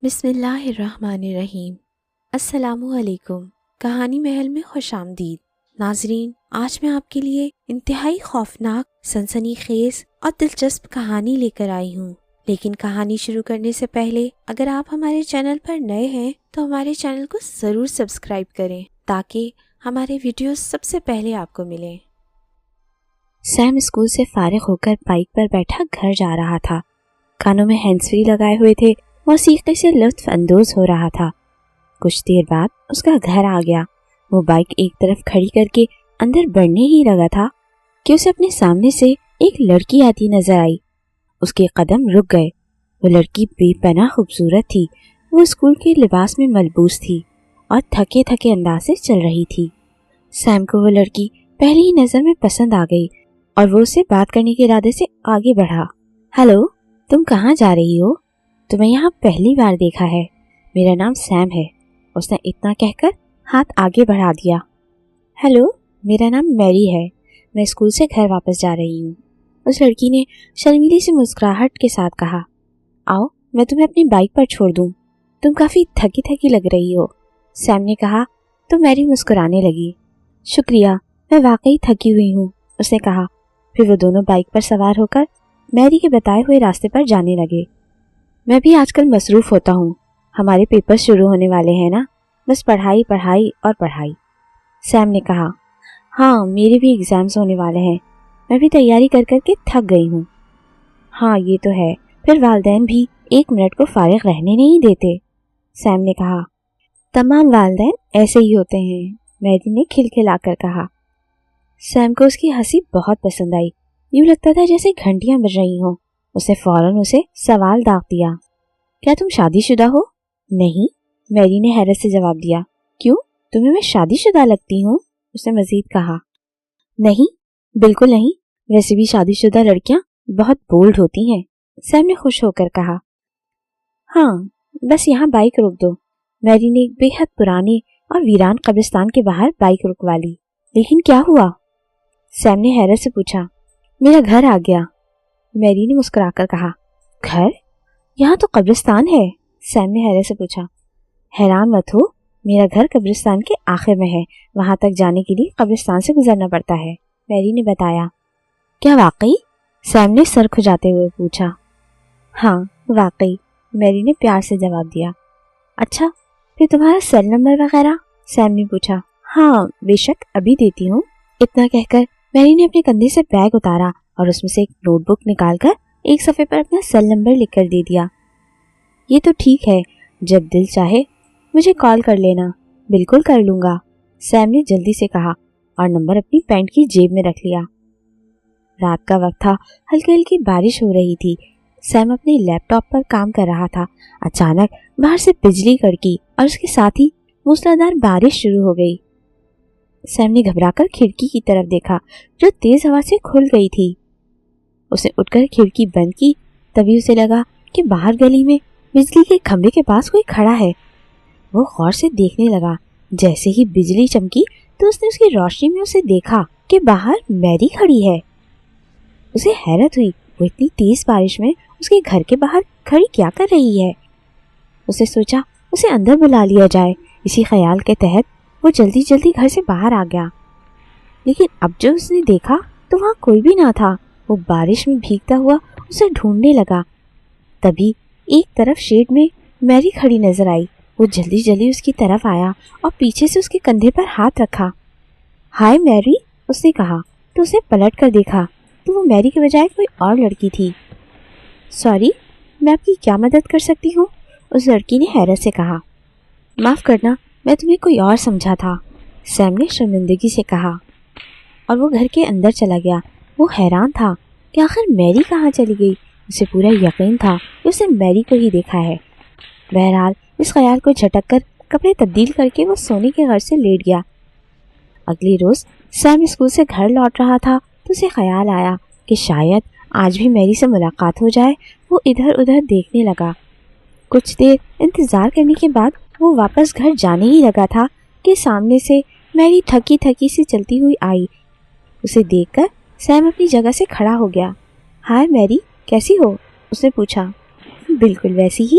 بسم اللہ الرحمن الرحیم۔ السلام علیکم۔ کہانی محل میں خوش آمدید ناظرین، آج میں آپ کے لیے انتہائی خوفناک، سنسنی خیز اور دلچسپ کہانی لے کر آئی ہوں۔ لیکن کہانی شروع کرنے سے پہلے اگر آپ ہمارے چینل پر نئے ہیں تو ہمارے چینل کو ضرور سبسکرائب کریں تاکہ ہمارے ویڈیوز سب سے پہلے آپ کو ملیں۔ سیم اسکول سے فارغ ہو کر بائک پر بیٹھا گھر جا رہا تھا۔ کانوں میں ہینڈز فری لگائے ہوئے تھے، موسیقی سے لطف اندوز ہو رہا تھا۔ کچھ دیر بعد اس کا گھر آ گیا۔ وہ بائک ایک طرف کھڑی کر کے اندر بڑھنے ہی لگا تھا کہ اسے اپنے سامنے سے ایک لڑکی آتی نظر آئی۔ اس کے قدم رک گئے۔ وہ لڑکی بے پناہ خوبصورت تھی۔ وہ اسکول کے لباس میں ملبوس تھی اور تھکے تھکے انداز سے چل رہی تھی۔ سیم کو وہ لڑکی پہلی ہی نظر میں پسند آ گئی اور وہ اسے بات کرنے کے ارادے سے آگے بڑھا۔ ہیلو، تم کہاں جا رہی ہو؟ تمہیں یہاں پہلی بار دیکھا ہے۔ میرا نام سیم ہے۔ اس نے اتنا کہہ کر ہاتھ آگے بڑھا دیا۔ ہیلو، میرا نام میری ہے۔ میں اسکول سے گھر واپس جا رہی ہوں۔ اس لڑکی نے شرمیلی سی مسکراہٹ کے ساتھ کہا، آؤ میں تمہیں اپنی بائک پر چھوڑ دوں، تم کافی تھکی تھکی لگ رہی ہو۔ سیم نے کہا تو میری مسکرانے لگی۔ شکریہ، میں واقعی تھکی ہوئی ہوں، اس نے کہا۔ پھر وہ دونوں بائک پر سوار ہو کر میری کے بتائے ہوئے راستے پر جانے لگے۔ میں بھی آج کل مصروف ہوتا ہوں، ہمارے پیپر شروع ہونے والے ہیں نا، بس پڑھائی پڑھائی اور پڑھائی۔ سیم نے کہا، ہاں میرے بھی ایگزامز ہونے والے ہیں، میں بھی تیاری کر کر کے تھک گئی ہوں۔ ہاں یہ تو ہے، پھر والدین بھی ایک منٹ کو فارغ رہنے نہیں دیتے۔ سیم نے کہا، تمام والدین ایسے ہی ہوتے ہیں، میری نے کھلکھلا کر کہا۔ سیم کو اس کی ہنسی بہت پسند آئی، یوں لگتا تھا جیسے گھنٹیاں بج رہی ہوں۔ اس نے فوراً اسے سوال داغ دیا، کیا تم شادی شدہ ہو؟ نہیں، میری نے حیرت سے جواب دیا۔ کیوں، تمہیں میں شادی شدہ لگتی ہوں؟ اس نے مزید کہا۔ نہیں، بالکل نہیں، ویسے بھی شادی شدہ لڑکیاں بہت بولڈ ہوتی ہیں، سیم نے خوش ہو کر کہا۔ ہاں بس یہاں بائک روک دو۔ میری نے ایک بے حد پرانے اور ویران قبرستان کے باہر بائک رکوا لی۔ لیکن کیا ہوا؟ سیم نے حیرت سے پوچھا۔ میرا گھر آ گیا، میری نے مسکرا کر کہا۔ گھر؟ یہاں تو قبرستان ہے، سیم نے حیرت سے پوچھا۔ حیران مت ہو، میرا گھر قبرستان کے آخر میں ہے، وہاں تک جانے کے لیے قبرستان سے گزرنا پڑتا ہے، میری نے بتایا۔ کیا واقعی؟ سیم نے سر کھجاتے ہوئے پوچھا۔ ہاں واقعی، میری نے پیار سے جواب دیا۔ اچھا، پھر تمہارا سیل نمبر وغیرہ؟ سیم نے پوچھا۔ ہاں بے شک، ابھی دیتی ہوں۔ اتنا کہہ کر میری نے اپنے کندھے سے بیگ اتارا اور اس میں سے ایک نوٹ بک نکال کر ایک صفحے پر اپنا سیل نمبر لکھ کر دے دیا۔ یہ تو ٹھیک ہے، جب دل چاہے مجھے کال کر لینا۔ بالکل کر لوں گا، سیم نے جلدی سے کہا اور نمبر اپنی پینٹ کی جیب میں رکھ لیا۔ رات کا وقت تھا، ہلکی ہلکی بارش ہو رہی تھی۔ سیم اپنے لیپ ٹاپ پر کام کر رہا تھا۔ اچانک باہر سے بجلی کڑکی اور اس کے ساتھ ہی موسلادھار بارش شروع ہو گئی۔ سیم نے گھبرا کر کھڑکی کی طرف دیکھا جو تیز ہوا سے کھل گئی تھی۔ اس نے اٹھ کر کھڑکی بند کی، تبھی اسے لگا کہ باہر گلی میں بجلی کے کھمبے کے پاس کوئی کھڑا ہے۔ وہ غور سے دیکھنے لگا۔ جیسے ہی بجلی چمکی تو اس نے اس کی روشنی میں اسے دیکھا کہ باہر میری کھڑی ہے۔ اسے حیرت ہوئی، وہ اتنی تیز بارش میں اس کے گھر کے باہر کھڑی کیا کر رہی ہے۔ اسے سوچا اسے اندر بلا لیا جائے۔ اسی خیال کے تحت وہ جلدی جلدی گھر سے باہر آ گیا، لیکن اب جو اس نے دیکھا تو وہاں کوئی بھی نہ تھا۔ وہ بارش میں بھیگتا ہوا اسے ڈھونڈنے لگا۔ تبھی ایک طرف شیڈ میں میری کھڑی نظر آئی۔ وہ جلدی جلدی اس کی طرف آیا اور پیچھے سے اس کے کندھے پر ہاتھ رکھا۔ ہائے میری، اس نے کہا تو اسے پلٹ کر دیکھا تو وہ میری کے بجائے کوئی اور لڑکی تھی۔ سوری، میں آپ کی کیا مدد کر سکتی ہوں؟ اس لڑکی نے حیرت سے کہا۔ معاف کرنا، میں تمہیں کوئی اور سمجھا تھا، سیم نے شرمندگی سے کہا، اور وہ گھر کے اندر چلا گیا۔ وہ حیران تھا کہ آخر میری کہاں چلی گئی۔ اسے پورا یقین تھا کہ اسے میری کو ہی دیکھا ہے۔ بہرحال اس خیال کو جھٹک کر کپڑے تبدیل کر کے وہ سونے کے غرض سے لیٹ گیا۔ اگلی روز سیم اسکول سے گھر لوٹ رہا تھا تو اسے خیال آیا کہ شاید آج بھی میری سے ملاقات ہو جائے۔ وہ ادھر ادھر دیکھنے لگا۔ کچھ دیر انتظار کرنے کے بعد وہ واپس گھر جانے ہی لگا تھا کہ سامنے سے میری تھکی تھکی سی چلتی ہوئی آئی۔ اسے دیکھ کر سیم اپنی جگہ سے کھڑا ہو گیا۔ ہائے میری، کیسی ہو؟ اس نے پوچھا۔ بالکل ویسی ہی،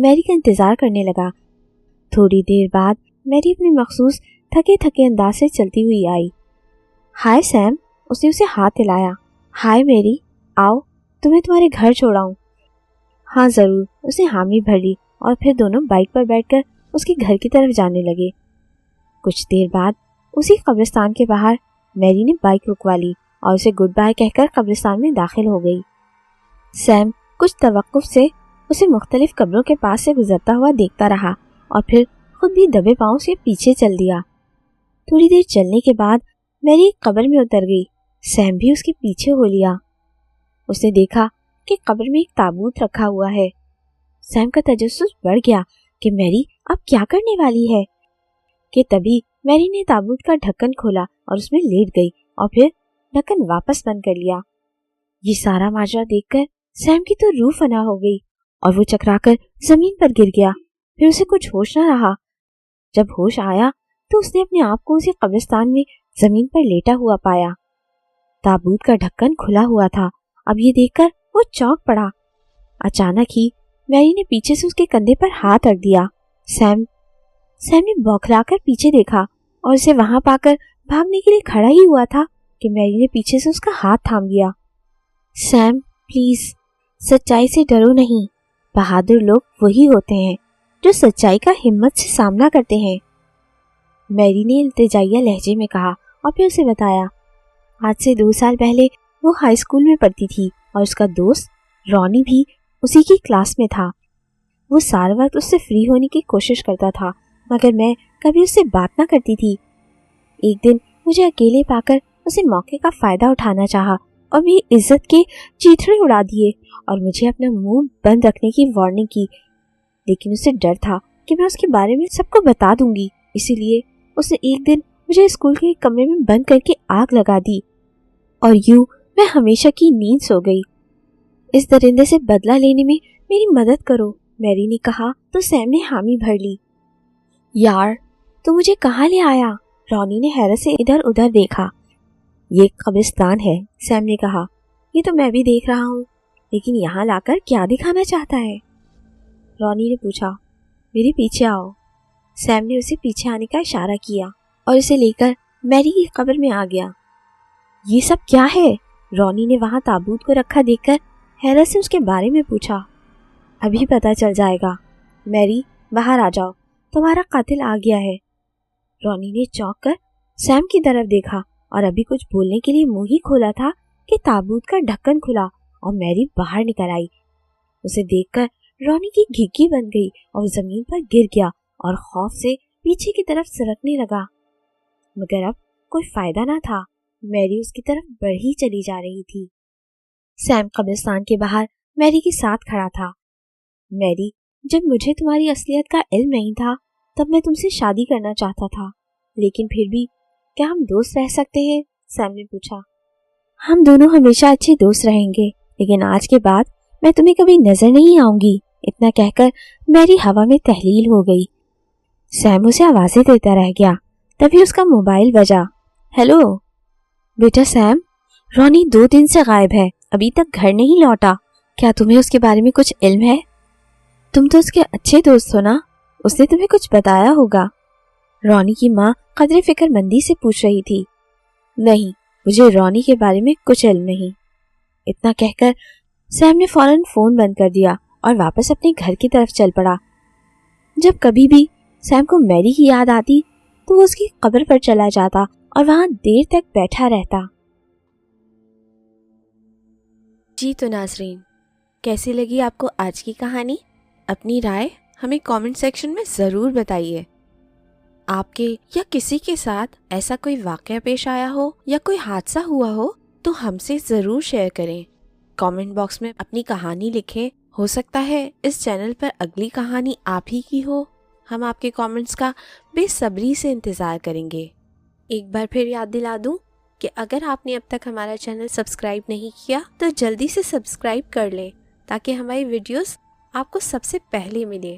میری کا انتظار کرنے لگا۔ تھوڑی دیر بعد میری اپنے مخصوص تھکے تھکے انداز سے چلتی ہوئی آئی۔ ہائے سیم، اس نے اسے ہاتھ ہلایا۔ ہائے میری، آؤ تمہیں تمہارے گھر چھوڑاؤں۔ ہاں ضرور، اس نے حامی بھر لی اور پھر دونوں بائک پر بیٹھ کر اس کے گھر کی طرف جانے لگے۔ کچھ دیر بعد اسی قبرستان کے باہر میری نے بائک رکوا لی اور اسے گڈ بائے کہہ کر قبرستان میں داخل ہو گئی۔ سیم کچھ توقف سے اسے مختلف قبروں کے پاس سے گزرتا ہوا دیکھتا رہا اور پھر خود بھی دبے پاؤں سے پیچھے چل دیا۔ تھوڑی دیر چلنے کے بعد میری ایک قبر میں اتر گئی۔ سیم بھی اس کے پیچھے ہو لیا۔ اس نے دیکھا کہ قبر میں ایک تابوت رکھا ہوا ہے۔ سیم کا تجسس بڑھ گیا کہ میری اب کیا کرنے والی ہے، کہ تبھی میری نے تابوت کا ڈھکن کھولا اور اس میں لیٹ گئی اور پھر ڈھکن واپس بند کر لیا۔ یہ سارا ماجرا دیکھ کر سیم کی تو روح فنا ہو گئی اور وہ چکرا کر زمین پر گر گیا۔ پھر اسے کچھ ہوش نہ رہا۔ جب ہوش آیا تو اس نے اپنے آپ کو اسی قبرستان میں زمین پر لیٹا ہوا پایا۔ تابوت کا ڈھکن کھلا ہوا تھا۔ اب یہ دیکھ کر وہ چونک پڑا۔ اچانک ہی میری نے پیچھے سے اس کے کندھے پر ہاتھ رکھ دیا۔ سیم نے بوکھلا کر پیچھے دیکھا اور اسے وہاں پا کر بھاگنے کے لیے کھڑا ہی ہوا تھا کہ میری نے پیچھے سے اس کا ہاتھ تھام لیا۔ سیم پلیز، سچائی سے ڈرو نہیں۔ بہادر لوگ وہی ہوتے ہیں جو سچائی کا ہمت سے سامنا کرتے ہیں، میری نے التجائیہ لہجے میں کہا اور پھر اسے بتایا۔ آج سے 2 سال پہلے وہ ہائی اسکول میں پڑھتی تھی اور اس کا دوست رونی بھی اسی کی کلاس میں تھا۔ وہ سارا وقت اس سے فری ہونے کی کوشش کرتا تھا مگر میں کبھی اس سے بات نہ کرتی تھی۔ ایک دن مجھے اکیلے پا کر اسے موقع کا فائدہ اٹھانا چاہا اور میری عزت کے چیتھڑے اڑا دیے اور مجھے اپنا منہ بند رکھنے کی وارننگ کی، لیکن اسے ڈر تھا کہ میں اس کے بارے میں سب کو بتا دوں گی، اسی لیے اس نے ایک دن مجھے اسکول کے ایک کمرے میں بند کر کے آگ لگا دی اور یوں میں ہمیشہ کی نیند سو گئی۔ اس درندے سے بدلہ لینے میں میری مدد کرو، میری نے کہا تو سیم نے حامی بھر لی۔ یار تو مجھے کہاں لے آیا؟ رونی نے حیرت سے ادھر ادھر دیکھا۔ یہ ایک قبرستان ہے، سیم نے کہا۔ یہ تو میں بھی دیکھ رہا ہوں، لیکن یہاں لا کر کیا دکھانا چاہتا ہے؟ رونی نے پوچھا۔ میرے پیچھے آؤ۔ سیم نے اسے پیچھے آنے کا اشارہ کیا اور اسے لے کر میری کی قبر میں آ گیا۔ یہ سب کیا ہے؟ رونی نے وہاں تابوت کو رکھا دیکھ کر حیرت سے اس کے بارے میں پوچھا۔ ابھی پتہ چل جائے گا۔ میری باہر آ جاؤ، تمہارا قاتل آ گیا ہے۔ رونی نے چونک کر سیم کی طرف دیکھا اور ابھی کچھ بولنے کے لیے منہ ہی کھولا تھا کہ تابوت کا ڈھکن کھلا اور میری باہر نکل آئی۔ اسے دیکھ کر رونی کی گھگی بن گئی اور زمین پر گر گیا اور خوف سے پیچھے کی طرف سرکنے لگا، مگر اب کوئی فائدہ نہ تھا۔ میری اس کی طرف بڑھی چلی جا رہی تھی۔ سیم قبرستان کے باہر میری کے ساتھ کھڑا تھا۔ میری، جب مجھے تمہاری اصلیت کا علم نہیں تھا تب میں تم سے شادی کرنا چاہتا تھا، لیکن پھر بھی کیا ہم دوست رہ سکتے ہیں؟ سیم نے پوچھا۔ ہم دونوں ہمیشہ اچھے دوست رہیں گے، لیکن آج کے بعد میں تمہیں کبھی نظر نہیں آؤں گی۔ اتنا کہہ کر میری ہوا میں تحلیل ہو گئی۔ سیم اسے آوازیں دیتا رہ گیا، تبھی اس کا موبائل بجا۔ ہیلو بیٹا سیم، رونی 2 دن سے غائب ہے، ابھی تک گھر نہیں لوٹا، کیا تمہیں اس کے بارے میں کچھ علم ہے؟ تم تو اس کے اچھے دوست ہو نا، اس نے تمہیں کچھ بتایا ہوگا۔ رونی کی ماں قدر فکر مندی سے پوچھ رہی تھی۔ نہیں، مجھے رونی کے بارے میں کچھ علم نہیں۔ اتنا کہہ کر سیم نے فوراً فون بند کر دیا اور واپس اپنے گھر کی طرف چل پڑا۔ جب کبھی بھی سیم کو میری کی یاد آتی تو وہ اس کی قبر پر چلا جاتا اور وہاں دیر تک بیٹھا رہتا۔ جی تو ناظرین، کیسی لگی آپ کو آج کی کہانی؟ اپنی رائے ہمیں کامنٹ سیکشن میں ضرور بتائیے۔ آپ کے یا کسی کے ساتھ ایسا کوئی واقعہ پیش آیا ہو یا کوئی حادثہ ہوا ہو تو ہم سے ضرور شیئر کریں۔ کامنٹ باکس میں اپنی کہانی لکھیں، ہو سکتا ہے اس چینل پر اگلی کہانی آپ ہی کی ہو۔ ہم آپ کے کامنٹس کا بے صبری سے انتظار کریں گے۔ ایک بار پھر یاد دلا دوں کہ اگر آپ نے اب تک ہمارا چینل سبسکرائب نہیں کیا تو جلدی سے سبسکرائب کر لیں تاکہ ہماری ویڈیوز آپ کو سب سے پہلے ملے۔